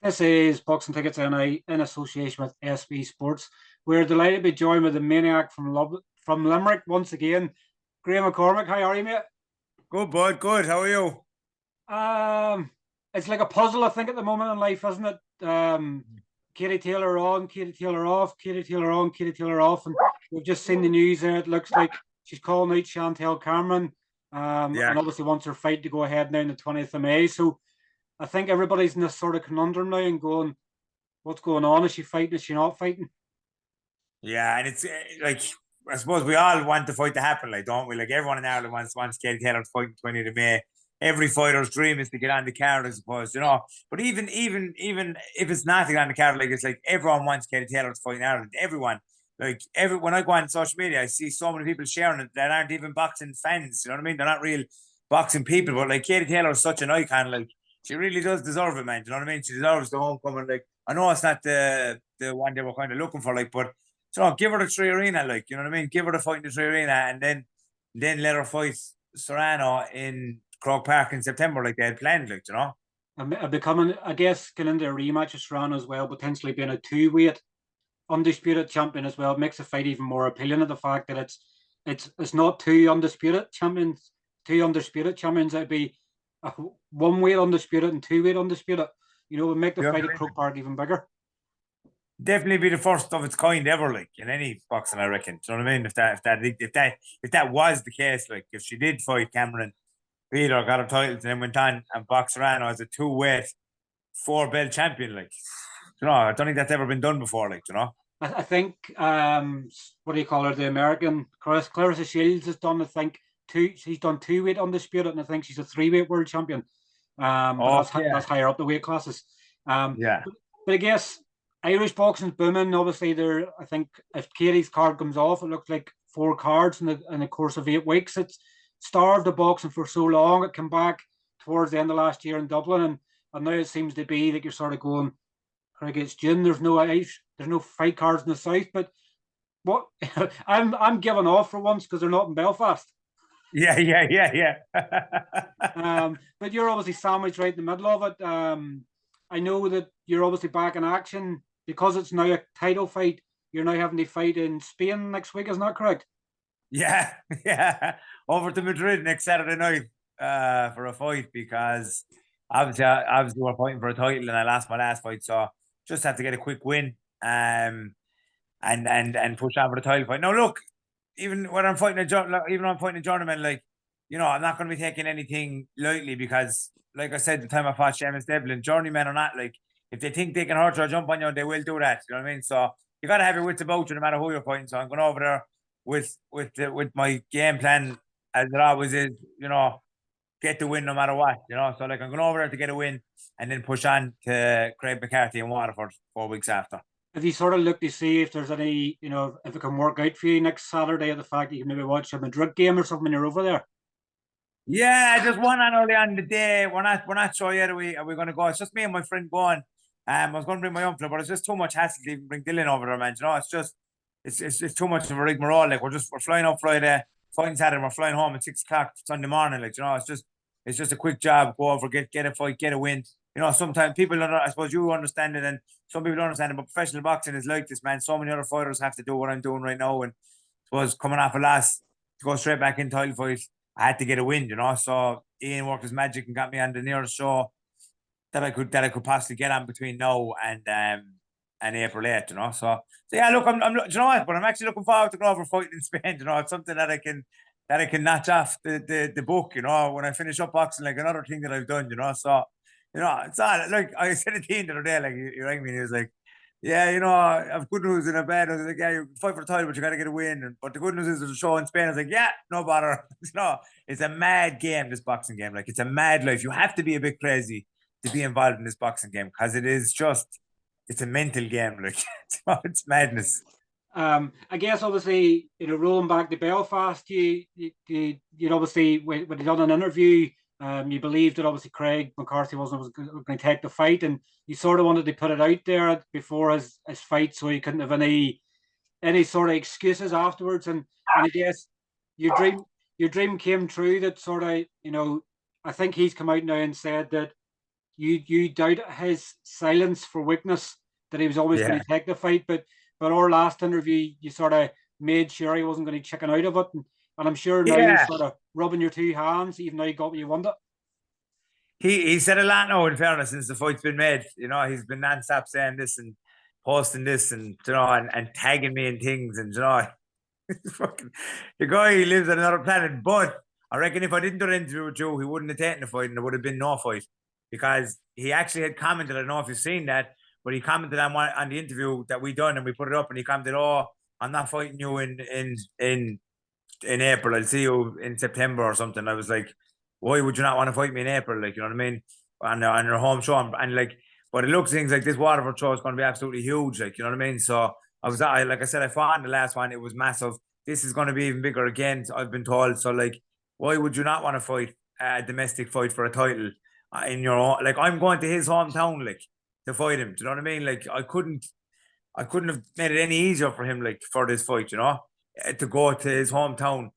This is Boxing Tickets NI in association with SB Sports. We're delighted to be joined with the maniac from Limerick once again, Graham McCormack. How are you, mate? Good, bud. Good. How are you? It's like a puzzle, I think, at the moment in life, isn't it? Katie Taylor on, Katie Taylor off, Katie Taylor on, Katie Taylor off, and we've just seen the news there. It looks like she's calling out Chantel Cameron, Yeah. and obviously wants her fight to go ahead now on the 20th of May. So I think everybody's in this sort of conundrum now and going, what's going on? Is she fighting? Is she not fighting? Yeah, and it's like I suppose we all want the fight to happen, like, don't we? Like everyone in Ireland wants Katie Taylor to fight in 20th of May. Every fighter's dream is to get on the card, I suppose, you know. But even if it's not to get on the card, like it's like everyone wants Katie Taylor to fight in Ireland. Everyone. When I go on social media, I see so many people sharing it that aren't even boxing fans. You know what I mean? They're not real boxing people, but like Katie Taylor is such an icon. Like she really does deserve it, man. You know what I mean? She deserves the homecoming. Like I know it's not the one they were kind of looking for, like, but so give her the three arena, like, you know what I mean? Give her the fight in the three arena, and then let her fight Serrano in Croke Park in September, like they had planned, like, you know. And becoming, I guess, getting into a rematch with Serrano as well, potentially being a two-weight undisputed champion as well, makes the fight even more appealing. Of the fact that it's not two undisputed champions, It'd be a one weight undisputed and two weight undisputed. You know, it would make the Yeah. fight at Croke Park even bigger. Definitely be the first of its kind ever, like in any boxing, I reckon. Do you know what I mean? If that was the case, like if she did fight Cameron, beat her, got her title, and then went on and boxed Serrano as a two-weight, four-belt champion, like, you know, I don't think that's ever been done before, like, you know. I think what do you call her? The American Clarissa Shields has done. I think she's done two weight undisputed, and I think she's a three-weight world champion. But Oh yeah, that's higher up the weight classes. yeah, But I guess Irish boxing's booming. Obviously, I think if Katie's card comes off, it looks like four cards in the course of 8 weeks. It's starved the boxing for so long. It came back towards the end of last year in Dublin, and now it seems to be that you're sort of going, Craig, it's June. There's no fight cards in the south. But what I'm giving off for once because they're not in Belfast. yeah. But you're obviously sandwiched right in the middle of it. I know that you're obviously back in action because it's now a title fight. You're now having to fight in Spain next week, isn't that correct? Yeah, yeah. Over to Madrid next Saturday night for a fight because obviously we're fighting for a title and I lost my last fight, so just have to get a quick win and push on for the title fight. Now look, even when I'm fighting even when I'm fighting a journeyman, like, you know, I'm not going to be taking anything lightly because, like I said, the time I fought Seamus Devlin, journeymen are not like, if they think they can hurt you or jump on you, they will do that. You know what I mean? So you got to have your wits about you no matter who you're fighting. So I'm going over there with my game plan as it always is. You know, get the win no matter what. You know, so like I'm going over there to get a win and then push on to Craig McCarthy in Waterford 4 weeks after. Have you sort of looked to see if there's any, if it can work out for you next Saturday, or the fact that you can maybe watch a Madrid game or something when you're over there? Yeah, just one on early on the day. We're not sure yet. Are we going to go? It's just me and my friend going. I was going to bring my uncle, but it's just too much hassle to even bring Dylan over there, man. You know, it's just it's too much of a rigmarole. Like we're flying up Friday, fighting Saturday, we're flying home at 6 o'clock Sunday morning. Like, you know, it's just a quick job. Go over, get a fight, get a win. You know, sometimes people don't. I suppose you understand it, and some people don't understand it. But professional boxing is like this, man. So many other fighters have to do what I'm doing right now, and I suppose coming off a loss to go straight back in title fight, I had to get a win, you know. So Ian worked his magic and got me on the nearest show that I could possibly get on between now and April 8th, you know. So yeah, look, I'm do you know what? But I'm actually looking forward to going over fighting in Spain. You know, it's something that I can notch off the book, you know, when I finish up boxing, like another thing that I've done, you know. So, you know, it's all like I said to Dean the other day, like he rang me and he was like, yeah, you know, I have good news and a bad news. I was like, yeah, you fight for the title, but you got to get a win. But the good news is there's a show in Spain. I was like, yeah, no bother. You know, it's a mad game, this boxing game. Like, it's a mad life. You have to be a bit crazy to be involved in this boxing game because it's a mental game. Like, it's madness. I guess obviously, rolling back to Belfast, you'd obviously when you done an interview, you believed that obviously Craig McCarthy was going to take the fight, and you sort of wanted to put it out there before his fight, so he couldn't have any sort of excuses afterwards. And I guess your dream came true. That sort of, I think he's come out now and said that you doubt his silence for weakness, that he was always going to take the fight. But our last interview, you sort of made sure he wasn't going to chicken out of it. And I'm sure now you're sort of rubbing your two hands, even though you got what you wanted. He said a lot now, in fairness, since the fight's been made. You know, he's been non-stop saying this and posting this and, you know, and tagging me in things. And, you know, fucking, the guy, he lives on another planet. But I reckon if I didn't do an interview with Joe, he wouldn't have taken the fight and there would have been no fight. Because he actually had commented, I don't know if you've seen that, but he commented on the interview that we done and we put it up, and he commented, "Oh, I'm not fighting you in April. I'll see you in September or something." I was like, "Why would you not want to fight me in April?" Like, you know what I mean? On your home show, and like, but it looks things like this Waterford show is going to be absolutely huge. Like, you know what I mean? So like I said, I fought in the last one. It was massive. This is going to be even bigger again, I've been told. So like, why would you not want to fight a domestic fight for a title in your own? Like, I'm going to his hometown, like, to fight him. Do you know what I mean? Like, I couldn't have made it any easier for him, like, for this fight, you know, to go to his hometown.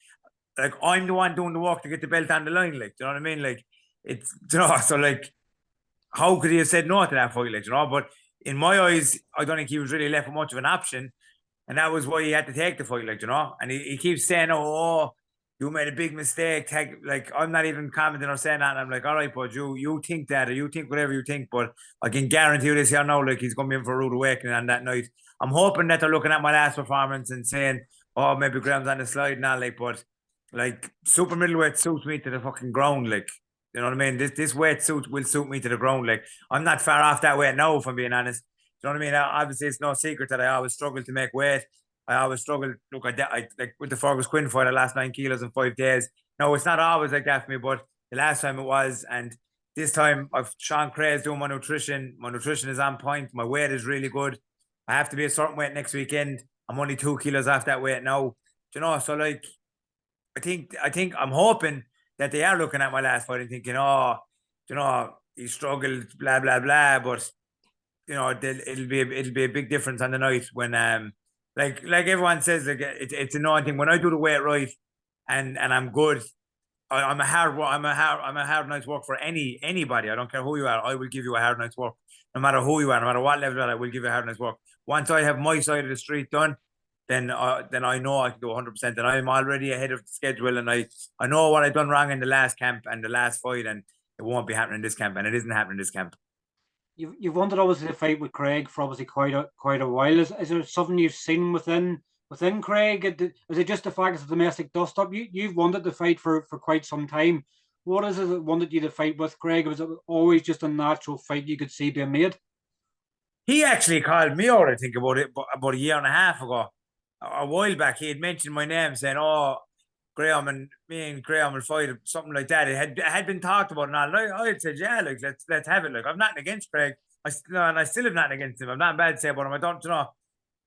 Like, I'm the one doing the work to get the belt on the line, like, do you know what I mean? Like, it's, you know, so like, how could he have said no to that fight, like, you know? But in my eyes, I don't think he was really left with much of an option, and that was why he had to take the fight, like, you know. And he keeps saying, "Oh, you made a big mistake." Like, I'm not even commenting or saying that. And I'm like, all right, but you think that, or you think whatever you think, but I can guarantee you this here now, like, he's going to be in for a rude awakening on that night. I'm hoping that they're looking at my last performance and saying, "Oh, maybe Graham's on the slide now," like, but like, super middleweight suits me to the fucking ground, like, you know what I mean? This weight suit will suit me to the ground. Like, I'm not far off that weight now, if I'm being honest. You know what I mean? Obviously, it's no secret that I always struggle to make weight. I always struggle. Look, I like with the Fergus Quinn fight, I lost 9 kilos in 5 days. No, it's not always like that for me, but the last time it was. And this time, I've Sean Craig's doing my nutrition. My nutrition is on point. My weight is really good. I have to be a certain weight next weekend. I'm only 2 kilos off that weight now. You know, so like, I think I'm hoping that they are looking at my last fight and thinking, "Oh, you know, he struggled, blah blah blah." But you know, it'll be a big difference on the night when like everyone says, like, it's annoying thing when I do the weight right and I'm good. I'm a hard night's work for anybody. I don't care who you are. I will give you a hard night's work, no matter who you are, no matter what level you are. I will give you a hard night's work. Once I have my side of the street done, then I know I can do 100%. And I'm already ahead of the schedule, and I know what I've done wrong in the last camp and the last fight, and it won't be happening in this camp, and it isn't happening in this camp. You've wanted obviously to fight with Craig for obviously quite a while. Is there something you've seen within Craig? Is it just the fact it's a domestic dust up? You've wanted to fight for quite some time. What is it that wanted you to fight with Craig? Was it always just a natural fight you could see being made? He actually called me out, I think, about a year and a half ago. A while back, he had mentioned my name, saying, "Oh, Graham and me and Graham will fight," something like that. It had been talked about, and I had said, "Yeah, like, let's have it." Like, I'm nothing against Craig. And I still have nothing against him. I'm not bad to say about him. I don't, you know.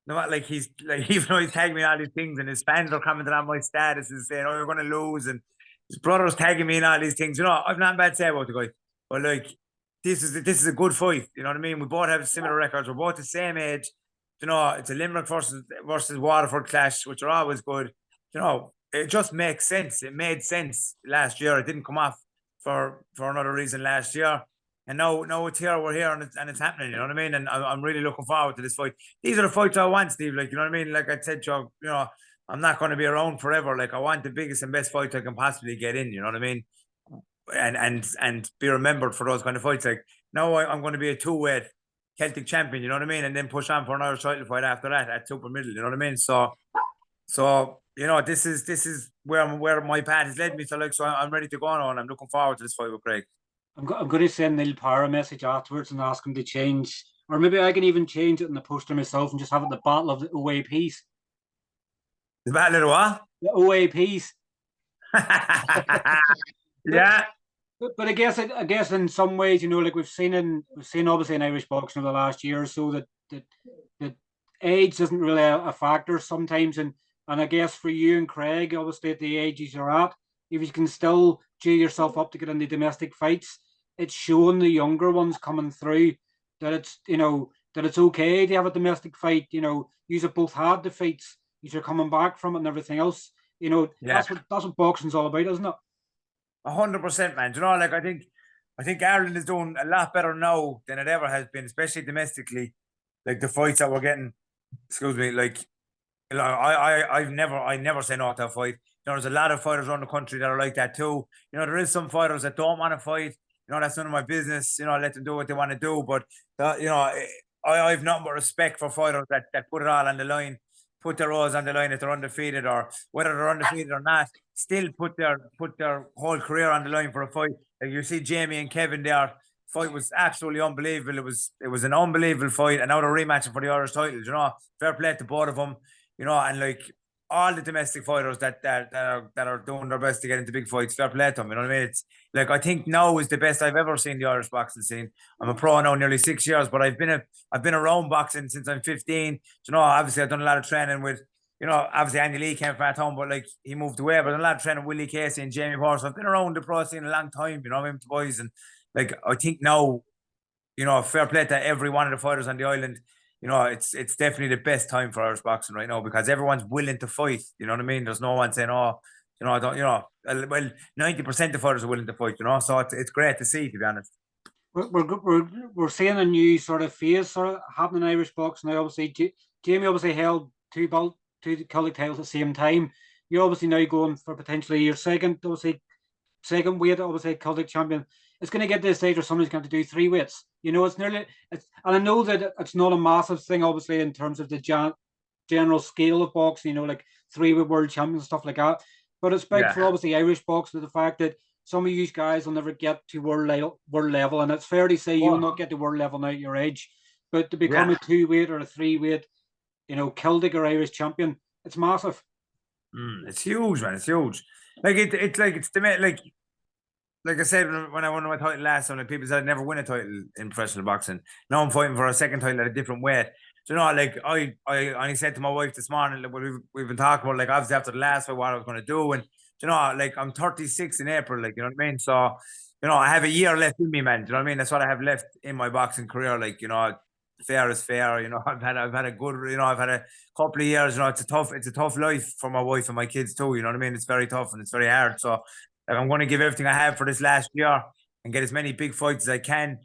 No, like, he's like, even though he's tagging me in all these things, and his fans are commenting on my status and saying, "Oh, you're going to lose," and his brother's tagging me in all these things. You know, I've not bad to say about the guy, but like, this is a good fight. You know what I mean? We both have similar records. We're both the same age. You know, it's a Limerick versus Waterford clash, which are always good. You know, it just makes sense. It made sense last year. It didn't come off for another reason last year. And now it's here, we're here, and it's happening, you know what I mean? And I'm really looking forward to this fight. These are the fights I want, Steve. Like, you know what I mean? Like I said, Joe, you know, I'm not going to be around forever. Like, I want the biggest and best fights I can possibly get in, you know what I mean? And be remembered for those kind of fights. Like, now I'm going to be a 2-weight Celtic champion, you know what I mean? And then push on for another title fight after that at super middle, you know what I mean? So you know, this is where my path has led me to. Like, so I'm ready to go on, and I'm looking forward to this fight with Craig. I'm going to send Neil Parr a message afterwards and ask him to change, or maybe I can even change it in the poster myself and just have it the Battle of the OAPs. The Battle of the what? The OAPs. Yeah. But I guess in some ways, you know, like we've seen obviously in Irish boxing over the last year or so that age isn't really a factor sometimes, and I guess for you and Craig, obviously at the ages you're at, if you can still cheer yourself up to get into domestic fights, it's showing the younger ones coming through that it's, you know, that it's okay to have a domestic fight. You know, you have both had defeats, you're coming back from it and everything else. You know, that's what boxing's all about, isn't it? 100%, man. You know, like, I think I think Ireland is doing a lot better now than it ever has been, especially domestically. Like the fights that we're getting, excuse me, like I never say no to a fight. You know, there's a lot of fighters around the country that are like that too. You know, there is some fighters that don't want to fight. You know, that's none of my business. You know, let them do what they want to do. But you know, I've nothing but respect for fighters that put it all on the line, put their roles on the line if they're undefeated, or whether they're undefeated or not, still put their whole career on the line for a fight. Like you see Jamie and Kevin there. Fight was absolutely unbelievable. It was an unbelievable fight, and now they're rematching for the Irish title. You know, fair play to both of them. You know, and like all the domestic fighters that are doing their best to get into big fights, fair play to them. You know what I mean? It's like I think now is the best I've ever seen the Irish boxing scene. I'm a pro now nearly 6 years, but I've been around boxing since I'm 15. You know, obviously I've done a lot of training with. You know, obviously Andy Lee came from our town, but like he moved away. But I've done a lot of training with Willie Casey and Jamie Porter. So I've been around the pro scene a long time. You know, what I mean, the boys, and like I think now, you know, fair play to every one of the fighters on the island. You know, it's definitely the best time for Irish boxing right now because everyone's willing to fight. You know what I mean? There's no one saying, "Oh, you know, I don't." You know, well, 90% of fighters are willing to fight. You know, so it's great to see, to be honest. We're seeing a new sort of phase sort of happening in Irish boxing now. Obviously, Jamie obviously held two Celtic titles at the same time. You're obviously now going for potentially your second weight, obviously Celtic champion. It's going to get to the stage where somebody's going to do three weights. You know, and I know that it's not a massive thing, obviously, in terms of the general scale of boxing. You know, like three-weight world champions and stuff like that. But it's big for obviously Irish boxing, the fact that some of you guys will never get to world level, and it's fair to say you'll not get to world level now at your age. But to become a two-weight or a three-weight, you know, Celtic or Irish champion, it's massive. It's huge, man. It's huge. Like it's the like I said when I won my title last time, like people said I'd never win a title in professional boxing. Now I'm fighting for a second title at a different weight. So, you know, like I only said to my wife this morning, like we've been talking about, like obviously after the last fight, what I was going to do, and you know, like I'm 36 in April, like you know what I mean. So, you know, I have a year left in me, man. Do you know what I mean? That's what I have left in my boxing career. Like you know, fair is fair. You know, I've had a good, you know, I've had a couple of years. You know, it's a tough life for my wife and my kids too. You know what I mean? It's very tough and it's very hard. So, like, I'm going to give everything I have for this last year and get as many big fights as I can,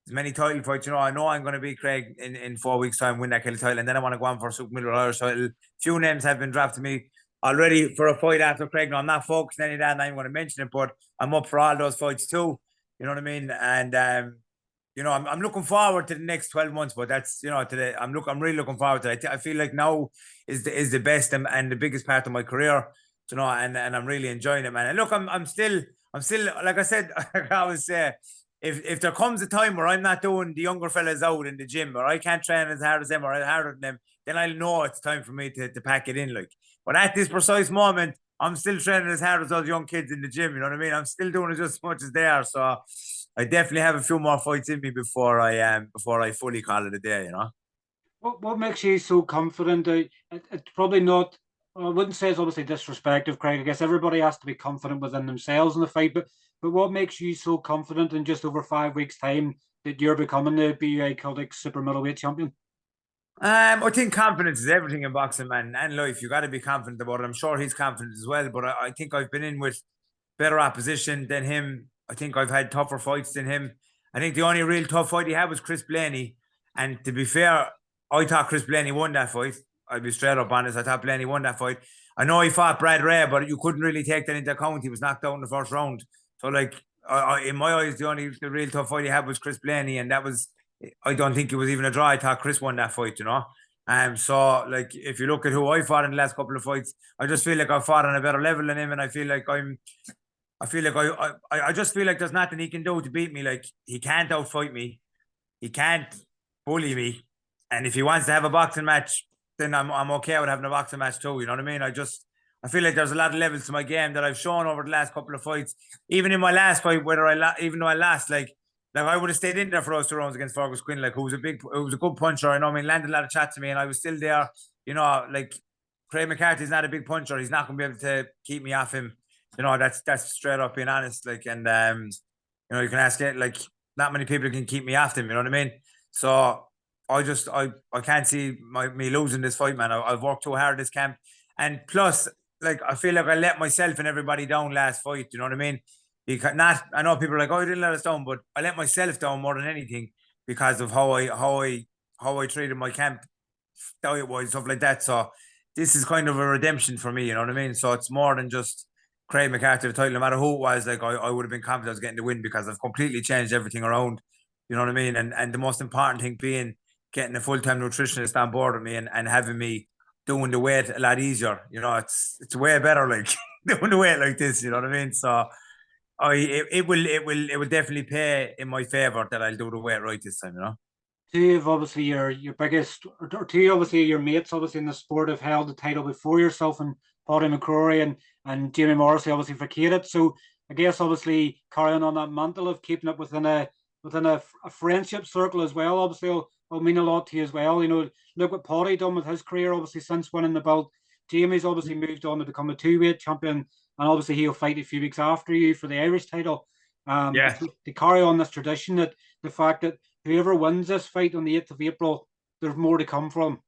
as many title fights. You know I'm going to beat Craig in 4 weeks' time, win that title, and then I want to go on for a Super Middleweight Irish title. Few names have been drafted to me already for a fight after Craig. Now, I'm not focused on any of that, and I'm going to mention it, but I'm up for all those fights too. You know what I mean? And you know, I'm looking forward to the next 12 months, but that's, you know, I'm really looking forward to it. I feel like now is the best and the biggest part of my career. You know, and I'm really enjoying it, man. And look, I'm still like I said, like I always say, if there comes a time where I'm not doing the younger fellas out in the gym, or I can't train as hard as them or harder than them, then I'll know it's time for me to pack it in. Like, but at this precise moment, I'm still training as hard as those young kids in the gym. You know what I mean? I'm still doing it just as much as they are. So I definitely have a few more fights in me before I fully call it a day. You know. What makes you so confident? It's probably not. I wouldn't say it's obviously disrespectful, Craig. I guess everybody has to be confident within themselves in the fight. But what makes you so confident in just over 5 weeks' time that you're becoming the BUA Celtic Super Middleweight champion? I think confidence is everything in boxing, man, and life. You got to be confident about it. I'm sure he's confident as well. But I think I've been in with better opposition than him. I think I've had tougher fights than him. I think the only real tough fight he had was Chris Blaney. And to be fair, I thought Chris Blaney won that fight. I'll be straight up honest. I thought Blaney won that fight. I know he fought Brad Ray, but you couldn't really take that into account. He was knocked out in the first round. So, like, in my eyes, the real tough fight he had was Chris Blaney, and that was, I don't think it was even a draw. I thought Chris won that fight, you know. So like if you look at who I fought in the last couple of fights, I just feel like I fought on a better level than him, and I feel like I just feel like there's nothing he can do to beat me. Like he can't outfight me, he can't bully me, and if he wants to have a boxing match, then I'm okay with having a boxing match too. You know what I mean? I feel like there's a lot of levels to my game that I've shown over the last couple of fights. Even in my last fight, even though I lost, like I would have stayed in there for those 2 rounds against Fergus Quinn, like who was a good puncher. I know, I mean, landed a lot of shots to me, and I was still there. You know, like Craig McCarthy's not a big puncher. He's not going to be able to keep me off him. You know, that's straight up being honest. Like, and you know, you can ask it. Like, not many people can keep me off him. You know what I mean? So I can't see me losing this fight, man. I've worked too hard this camp, and plus, like I feel like I let myself and everybody down last fight. You know what I mean? not. I know people are like, oh, you didn't let us down, but I let myself down more than anything because of how I treated my camp diet wise, stuff like that. So this is kind of a redemption for me, you know what I mean? So it's more than just Craig McCarthy the title, no matter who it was. Like I would have been confident I was getting the win because I've completely changed everything around. You know what I mean? And the most important thing being getting a full-time nutritionist on board with me and having me doing the weight a lot easier. You know, it's way better like doing the weight like this, you know what I mean? So it will definitely pay in my favor that I'll do the weight right this time, you know. Two of obviously your biggest, or two obviously your mates obviously in the sport have held the title before yourself, and Paddy McCrory and Jamie Morrissey obviously vacated it. So I guess obviously carrying on that mantle of keeping it within a friendship circle as well, obviously will mean a lot to you as well. You know, look what Paddy done with his career, obviously since winning the belt. Jamie's obviously moved on to become a two-weight champion, and obviously he'll fight a few weeks after you for the Irish title. Yeah. To carry on this tradition, that the fact that whoever wins this fight on the 8th of April, there's more to come from.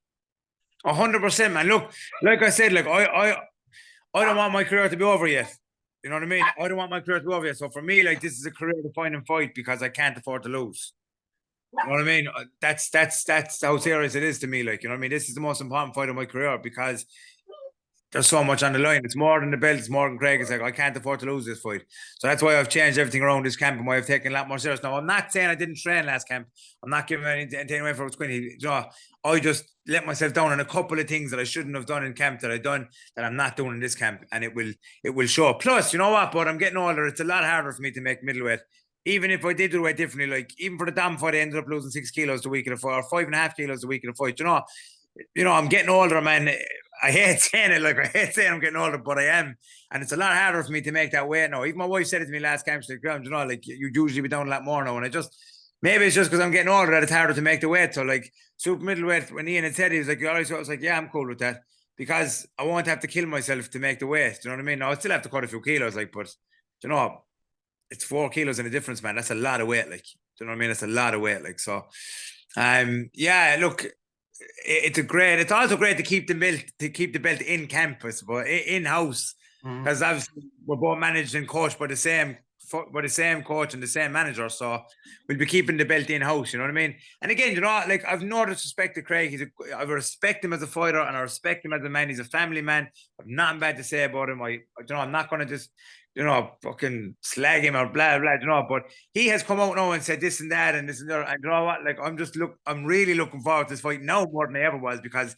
100%, man. Look, like I said, like I don't want my career to be over yet. You know what I mean? I don't want my career to be over yet. So for me, like this is a career-defining fight because I can't afford to lose. You know what I mean? That's how serious it is to me. Like, you know what I mean? This is the most important fight of my career because there's so much on the line. It's more than the belt. It's more than Craig. It's like, I can't afford to lose this fight. So that's why I've changed everything around this camp and why I've taken a lot more serious. Now, I'm not saying I didn't train last camp. I'm not giving anything away for Quinny. You know, I just let myself down on a couple of things that I shouldn't have done in camp that I've done that I'm not doing in this camp. And it will show. Plus, you know what? But I'm getting older. It's a lot harder for me to make middleweight. Even if I did do the weight differently, like even for the damn fight, I ended up losing 6 kilos the week of the fight, or 5.5 kilos the week of the fight. You know, I'm getting older, man. I hate saying it, like I hate saying I'm getting older, but I am. And it's a lot harder for me to make that weight now. Even my wife said it to me last camp, she's like, you know, like you usually be down a lot more now. And maybe it's just because I'm getting older that it's harder to make the weight. So like super middleweight, when Ian had said, he was like, you always, I was like, yeah, I'm cool with that. Because I won't have to kill myself to make the weight. Do you know what I mean? Now I still have to cut a few kilos, like, but you know, it's 4 kilos in a difference, man. That's a lot of weight, like. Do you know what I mean? It's a lot of weight, like. So yeah, look, it's also great to keep the belt in campus, but in house, because obviously we're both managed and coached by the same coach and the same manager, so we'll be keeping the belt in house. You know what I mean? And again, you know, like I've no disrespect to Craig. I respect him as a fighter, and I respect him as a man. He's a family man. I've nothing bad to say about him. I'm not going to just, you know, fucking slag him or blah blah. You know, but he has come out now and said this and that and this and that. And you know what? Like I'm really looking forward to this fight now more than I ever was, because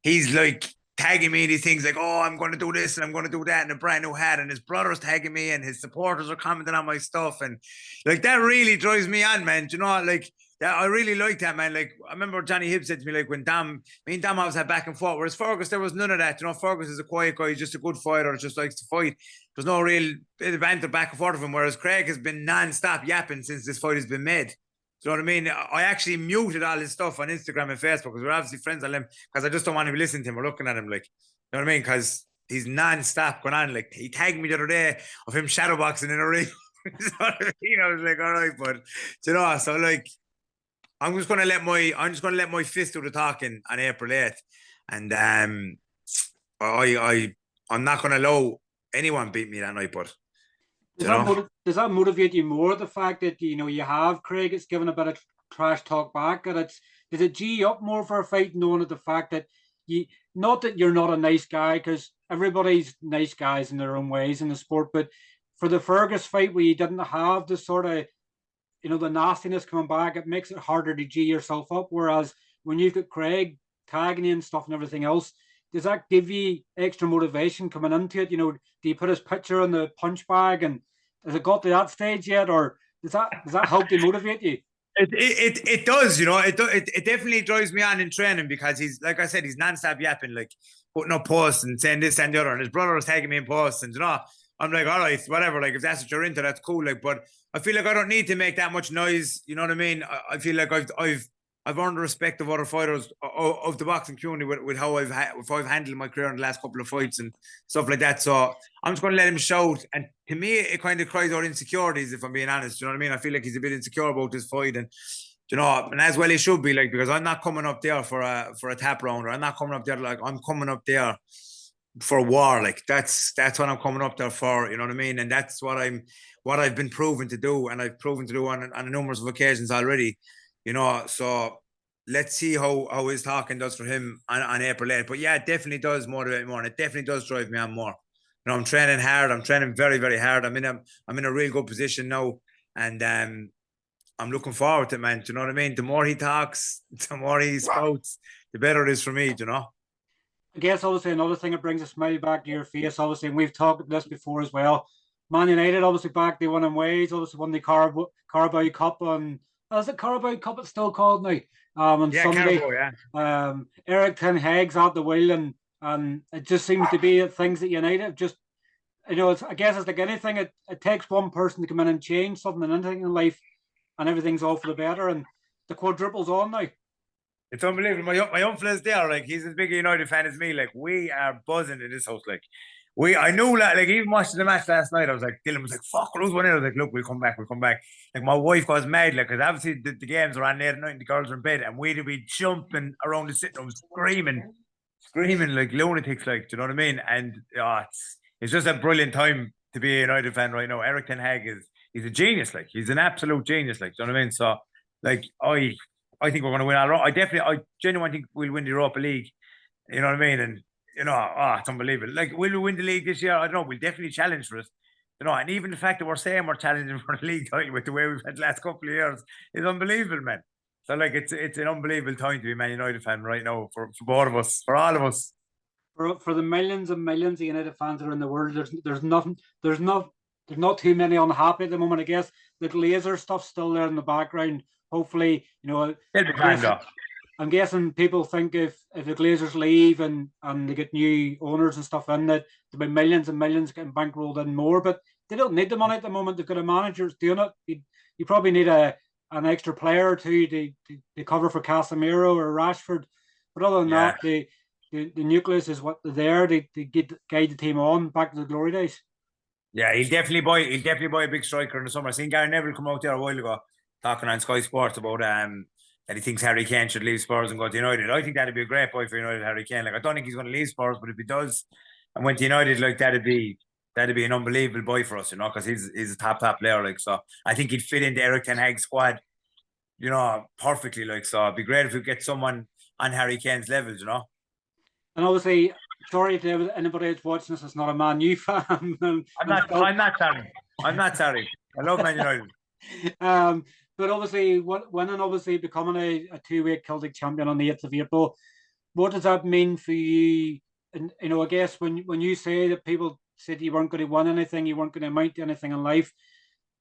he's like tagging me these things like, oh, I'm going to do this and I'm going to do that in a brand new hat, and his brother's tagging me and his supporters are commenting on my stuff, and like that really drives me on, man. You know, like that, I really like that, man. Like I remember Johnny Hibbs said to me, like when me and Dam always had back and forth, whereas Fergus, there was none of that. You know, Fergus is a quiet guy, he's just a good fighter, just likes to fight. There's no real bit of banter back and forth of him, whereas Craig has been non-stop yapping since this fight has been made. You know what I mean? I actually muted all his stuff on Instagram and Facebook because we're obviously friends on him, because I just don't want to be listening to him or looking at him, like, you know what I mean? Because he's non-stop going on. Like he tagged me the other day of him shadowboxing in a ring. You know what I mean? I was like, all right, but you know, so like I'm just gonna let my fist do the talking on April 8th. And I'm not gonna allow anyone beat me that night, but does that motivate you more, the fact that you know you have Craig, it's given a bit of trash talk back, does it G you up more for a fight, knowing that the fact that not that you're not a nice guy, because everybody's nice guys in their own ways in the sport, but for the Fergus fight where you didn't have the sort of, you know, the nastiness coming back, it makes it harder to G yourself up, whereas when you've got Craig tagging you and stuff and everything else, does that give you extra motivation coming into it? You know, do you put his picture on the punch bag, and has it got to that stage yet, or does that help to motivate you? It does, you know. It definitely drives me on in training, because he's, like I said, he's non-stop yapping, like putting up posts and saying this and the other, and his brother is tagging me in posts, and you know, I'm like, all right, whatever, like if that's what you're into, that's cool, like. But I feel like I don't need to make that much noise, you know what I mean? I feel like I've earned the respect of other fighters of the boxing community with how I've handled my career in the last couple of fights and stuff like that. So I'm just going to let him shout. And to me, it kind of cries out insecurities, if I'm being honest. You know what I mean? I feel like he's a bit insecure about this fight, and you know, and as well he should be, like, because I'm not coming up there for a tap round, or I'm not coming up there like I'm coming up there for war. Like that's what I'm coming up there for. You know what I mean? And that's what I'm what I've been proven to do, and I've proven to do on a numerous of occasions already, you know. So let's see how his talking does for him on April 8th. But yeah, it definitely does motivate me more, and it definitely does drive me on more. You know, I'm training hard. I'm training very, very hard. I'm in a real good position now, and I'm looking forward to it, man. Do you know what I mean? The more he talks, the more he spouts, the better it is for me. Do you know? I guess obviously another thing that brings a smile back to your face, obviously, and we've talked about this before as well. Man United obviously back, they won in Wales, obviously won the Carabao Cup on, is it Carabao Cup it's still called now? On Yeah, Sunday. Carbo, yeah. Eric Ten Hag's at the wheel, and it just seems to be things that United just, you know, I guess it's like anything, it takes one person to come in and change something and anything in life, and everything's all for the better, and the quadruple's on now. It's unbelievable. My uncle is there, like he's as big a United fan as me. Like we are buzzing in this house. Like I knew that. Like even watching the match last night, I was like, Dylan was like, "Fuck, lose 1-0." I was like, "Look, we'll come back. We'll come back." Like my wife was mad, like because obviously the games are on late at night, and the girls are in bed, and we'd be jumping around the sitting room, screaming like lunatics. Like, do you know what I mean? And it's just a brilliant time to be a United fan right now. Eric Ten Hag he's a genius. Like he's an absolute genius. Like, do you know what I mean? So like I think we're going to win all right. I genuinely think we'll win the Europa League. You know what I mean? And, you know, it's unbelievable. Like, will we win the league this year? I don't know. We'll definitely challenge for it. You know, and even the fact that we're saying we're challenging for the league title with the way we've had the last couple of years is unbelievable, man. So, like, it's an unbelievable time to be a Man United fan right now for both of us, for all of us. For the millions and millions of United fans that are in the world, there's not too many unhappy at the moment. I guess the Glazer stuff's still there in the background. Hopefully, you know, I'm guessing people think if the Glazers leave and they get new owners and stuff in, that there'll be millions and millions getting bankrolled in more. But they don't need the money at the moment. They've got a manager doing it. You probably need an extra player or two to cover for Casemiro or Rashford. But other than that, the nucleus is what they're there to guide the team on back to the glory days. Yeah, he'll definitely buy a big striker in the summer. I seen Gary Neville come out there a while ago talking on Sky Sports about that he thinks Harry Kane should leave Spurs and go to United. I think that'd be a great boy for United, Harry Kane. Like I don't think he's going to leave Spurs, but if he does and went to United, like that'd be an unbelievable boy for us, you know, because he's a top player. Like so, I think he'd fit into Eric Ten Hag's squad, you know, perfectly. Like so, it'd be great if we get someone on Harry Kane's levels, you know. And obviously, sorry if anybody that's watching this is not a Man U fan. I'm not sorry. I love Man United. But obviously, winning, obviously becoming a two-weight Celtic champion on the 8th of April, what does that mean for you? And you know, I guess when you say that people said you weren't going to win anything, you weren't going to amount to anything in life,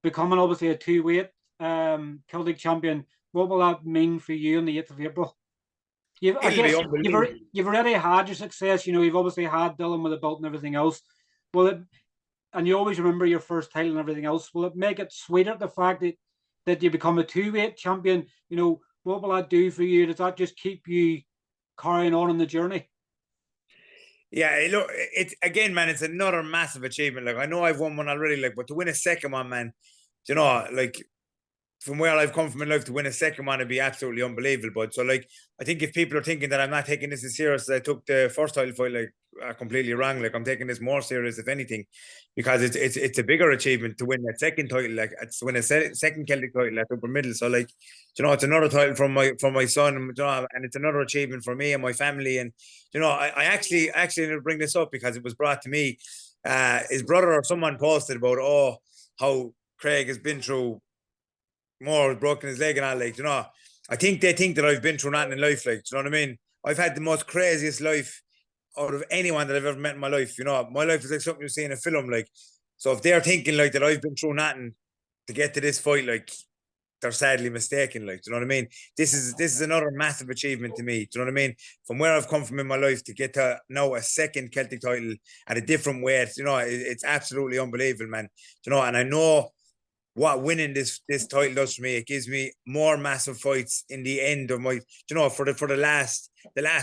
becoming obviously a two-weight Celtic champion, what will that mean for you on the 8th of April? You've already had your success. You know, you've obviously had Dylan with the belt and everything else. And you always remember your first title and everything else. Will it make it sweeter, the fact that you become a two-weight champion? You know, what will that do for you? Does that just keep you carrying on in the journey? Yeah, look, it's again, man, it's another massive achievement. Like I know I've won one already, like, but to win a second one, man, you know, like from where I've come from in life, to win a second one would be absolutely unbelievable. But so, like, I think if people are thinking that I'm not taking this as serious as I took the first title fight, like, are completely wrong. Like, I'm taking this more serious, if anything, because it's a bigger achievement to win that second title. Like, it's to win a second Celtic title at upper middle. So, like, you know, it's another title from my son, you know, and it's another achievement for me and my family. And you know, I actually bring this up because it was brought to me. His brother or someone posted about how Craig has been through more, broken his leg and all, like, you know, I think they think that I've been through nothing in life, like, do you know what I mean? I've had the most craziest life out of anyone that I've ever met in my life, you know. My life is like something you see in a film, like, so if they're thinking like that I've been through nothing to get to this fight, like, they're sadly mistaken, like, do you know what I mean? This is another massive achievement to me, do you know what I mean? From where I've come from in my life to get to now a second Celtic title at a different weight, you know, it's absolutely unbelievable, man. You know, and I know what winning this title does for me. It gives me more massive fights in the end of my, you know, for the last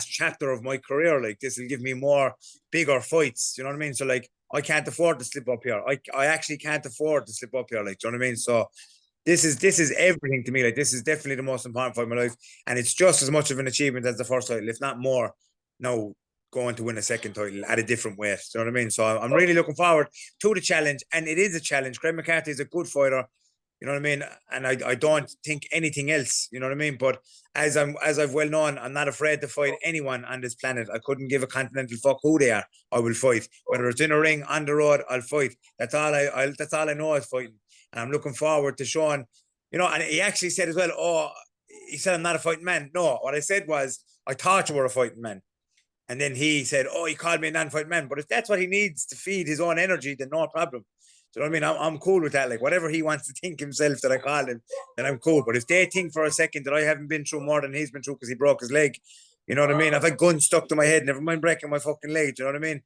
chapter of my career. Like, this will give me more bigger fights. You know what I mean? So, like, I can't afford to slip up here. I actually can't afford to slip up here. Like, do you know what I mean? So this is everything to me. Like, this is definitely the most important fight of my life, and it's just as much of an achievement as the first title, if not more. No, going to win a second title at a different weight. Do you know what I mean? So I'm really looking forward to the challenge, and it is a challenge. Craig McCarthy is a good fighter. You know what I mean? And I don't think anything else, you know what I mean? But as I've well known, I'm not afraid to fight anyone on this planet. I couldn't give a continental fuck who they are. I will fight. Whether it's in a ring, on the road, I'll fight. That's all I know is fighting. And I'm looking forward to showing, you know, and he actually said as well, oh, he said I'm not a fighting man. No, what I said was, I thought you were a fighting man. And then he said, oh, he called me a non-fighting man. But if that's what he needs to feed his own energy, then no problem. Do you know what I mean? I'm cool with that. Like, whatever he wants to think himself that I called him, then I'm cool. But if they think for a second that I haven't been through more than he's been through because he broke his leg, you know what I mean? I've had guns stuck to my head, never mind breaking my fucking leg. Do you know what I mean?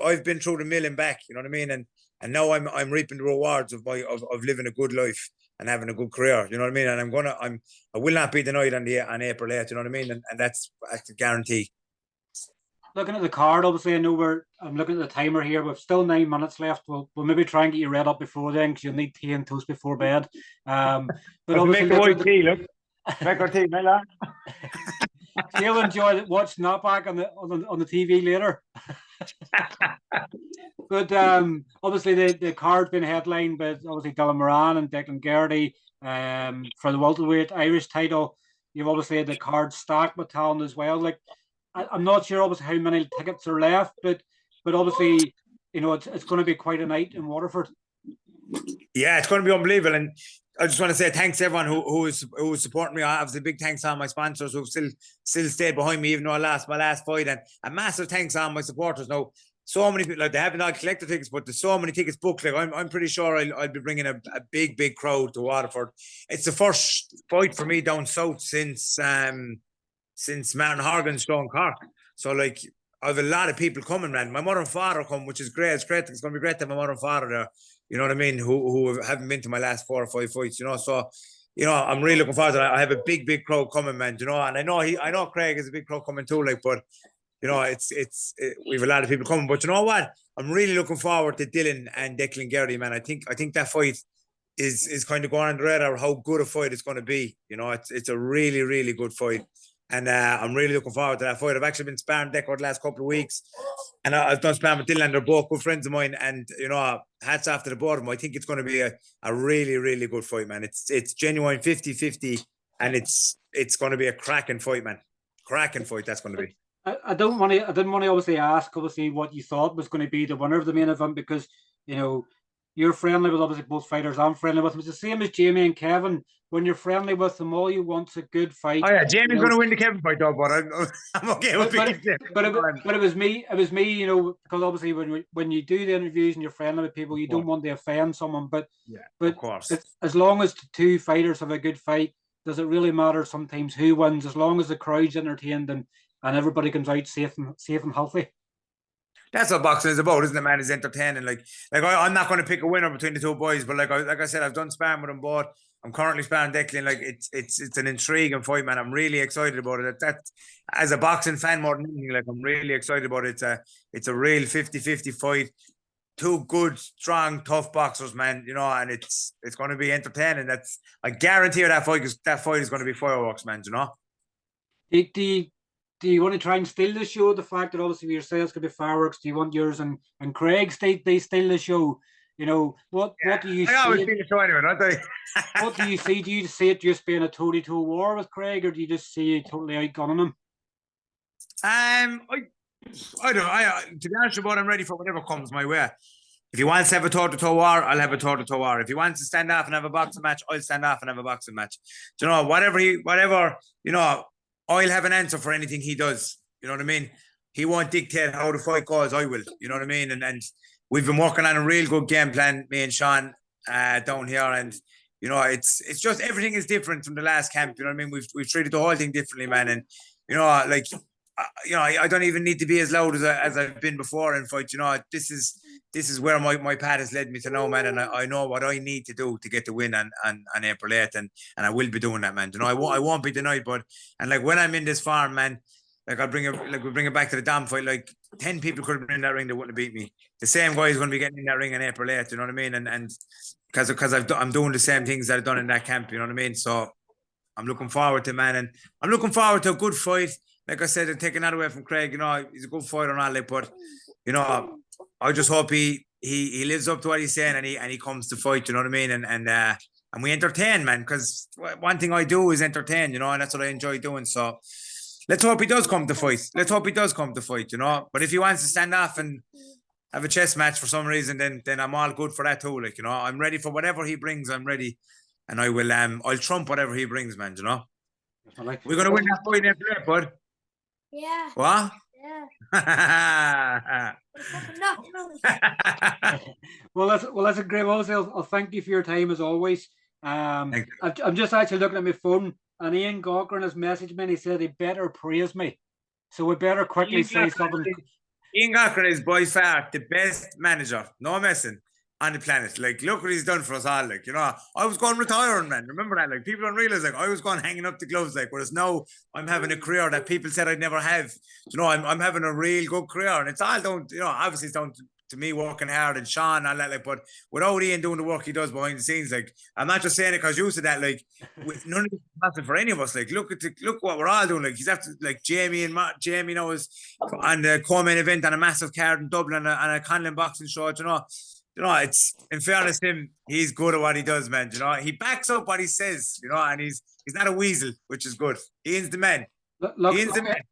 I've been through the mill and back, you know what I mean? And now I'm reaping the rewards of living a good life and having a good career. You know what I mean? And I will not be denied on April 8th, you know what I mean? And that's a guarantee. Looking at the card, obviously, I know I'm looking at the timer here. We've still 9 minutes left. We'll maybe try and get you read up before then, because you'll need tea and toast before bed. But obviously, make the white tea, look. Make our tea, my lad. You'll enjoy watch Snapback on the TV later. But obviously, the card's been headlined by obviously Dylan Moran and Declan Geraghty for the welterweight Irish title. You've obviously had the card stacked with talent as well. Like, I'm not sure obviously how many tickets are left, but obviously, you know, it's going to be quite a night in Waterford. Yeah, it's going to be unbelievable. And I just want to say thanks to everyone who is supporting me. Obviously, big thanks on my sponsors who've still stayed behind me even though I lost my last fight, and a massive thanks on my supporters. Now, so many people, like, they haven't all collected tickets, but there's so many tickets booked. Like, I'm pretty sure I'll be bringing a big crowd to Waterford. It's the first fight for me down south since Martin Horgan's show in Cork. So, like, I have a lot of people coming, man. My mother and father come, which is great. It's great. It's going to be great to have my mother and father there. You know what I mean? Who haven't been to my last 4 or 5 fights, you know. So, you know, I'm really looking forward to that. I have a big crowd coming, man. You know, and I know Craig is a big crowd coming too. Like, but you know, we have a lot of people coming. But you know what? I'm really looking forward to Dylan and Declan Geraghty, man. I think that fight is kind of going on the radar how good a fight it's going to be. You know, it's a really good fight. And I'm really looking forward to that fight. I've actually been sparring Deco the last couple of weeks. And I've done sparring with Dylan. They're both good friends of mine. And, you know, hats off to the both of them. I think it's going to be a really good fight, man. It's genuine 50-50. And it's going to be a cracking fight, man. Cracking fight, that's going to be. I didn't want to obviously ask, obviously, what you thought was going to be the winner of the main event, because, you know, you're friendly with obviously both fighters. I'm friendly with them. It's the same as Jamie and Kevin. When you're friendly with them, all you want's a good fight. Oh yeah, Jamie's going to win the Kevin fight, though. But I'm okay with it. But it was me. It was me. You know, because obviously when you do the interviews and you're friendly with people, you don't want to offend someone. But of course, as long as the two fighters have a good fight, does it really matter sometimes who wins? As long as the crowd's entertained and everybody comes out safe and healthy. That's what boxing is about, isn't it, man? It's entertaining. Like I'm not going to pick a winner between the two boys, but like I said, I've done sparring with them both. I'm currently sparring Declan. Like, it's an intriguing fight, man. I'm really excited about it. That as a boxing fan more than anything, like, I'm really excited about it. It's a real 50-50 fight. Two good, strong, tough boxers, man. You know, and it's going to be entertaining. I guarantee you that fight is going to be fireworks, man. You know. Do you want to try and steal the show? The fact that obviously your sales could be fireworks. Do you want yours and Craig's they steal the show? You know, what do you see? I always steal the show anyway, don't I? What do you see? Do you see it just being a toe-to-toe war with Craig, or do you just see you totally outgunning him? I don't know. To be honest with you, I'm ready for whatever comes my way. If he wants to have a toe-to-toe war, I'll have a toe-to-toe war. If he wants to stand off and have a boxing match, I'll stand off and have a boxing match. Do you know, whatever, you know, I'll have an answer for anything he does. You know what I mean? He won't dictate how the fight goes. I will. You know what I mean? And we've been working on a real good game plan, me and Sean, down here. And, you know, it's just everything is different from the last camp. You know what I mean? We've treated the whole thing differently, man. And, you know, like, you know, I don't even need to be as loud as I've been before in fights. You know, this is where my path has led me to now, man. And I know what I need to do to get the win on April 8th, and I will be doing that, man. You know, I won't be denied, but like when I'm in this farm, man, like we'll bring it back to the damn fight. Like 10 people could have been in that ring that wouldn't have beat me. The same guy is going to be getting in that ring on April 8th. You know what I mean? And because I'm doing the same things that I've done in that camp. You know what I mean? So I'm looking forward to, man, and I'm looking forward to a good fight. like I said, taking that away from Craig, you know, he's a good fighter and all that, but you know, I just hope he lives up to what he's saying and he comes to fight. You know what I mean? And we entertain, man. Because one thing I do is entertain. You know, and that's what I enjoy doing. So let's hope he does come to fight. Let's hope he does come to fight. You know, but if he wants to stand off and have a chess match for some reason, then I'm all good for that too. Like, you know, I'm ready for whatever he brings. I'm ready, and I will I'll trump whatever he brings, man. You know, we're gonna win that fight every day, bud. Yeah. What? Yeah. Well, that's a great. Obviously, I'll thank you for your time as always. I'm just actually looking at my phone, and Ian Cochran has messaged me and he said he better praise me, so we better quickly say something. Ian Cochran is by far the best manager, no messing, on the planet. Like, look what he's done for us all. Like, you know, I was going retiring, man. Remember that? Like, people don't realize, like, I was going hanging up the gloves, like, whereas now I'm having a career that people said I'd never have. You know, I'm having a real good career, and it's all down, you know, obviously it's down to me working hard and Sean and all that, like, but without Ian doing the work he does behind the scenes, like, I'm not just saying it because you said that, like, with none of this massive for any of us. Like, look what we're all doing. Like, he's after, like, Jamie knows on the co-main event on a massive card in Dublin and a Conlon boxing show. You know, it's, in fairness to him, he's good at what he does, man. You know, he backs up what he says, you know, and he's not a weasel, which is good. Ian's the man. Ian's the man.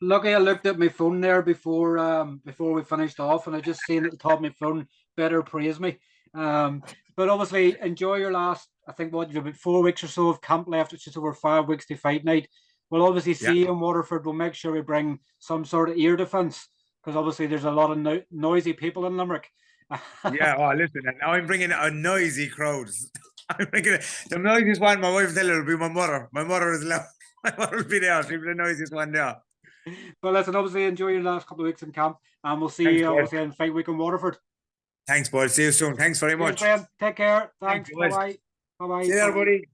Lucky I looked at my phone there before we finished off, and I just seen at the top of my phone, better praise me. But obviously, enjoy your last, I think, what, you've about 4 weeks or so of camp left. It's just over 5 weeks to fight night. We'll obviously see you in Waterford. We'll make sure we bring some sort of ear defence, because obviously there's a lot of noisy people in Limerick. Yeah, oh, listen, now I'm bringing a noisy crowd. I'm bringing the noisiest one. My wife tell her will be my mother. My mother is loud. My mother will be there. She'll be the noisiest one there. But listen, obviously enjoy your last couple of weeks in camp, and we'll see you obviously in fight week in Waterford. Thanks, bud. See you soon. Thanks very much. Take care. Thanks. Bye bye. Bye bye. See you there, buddy.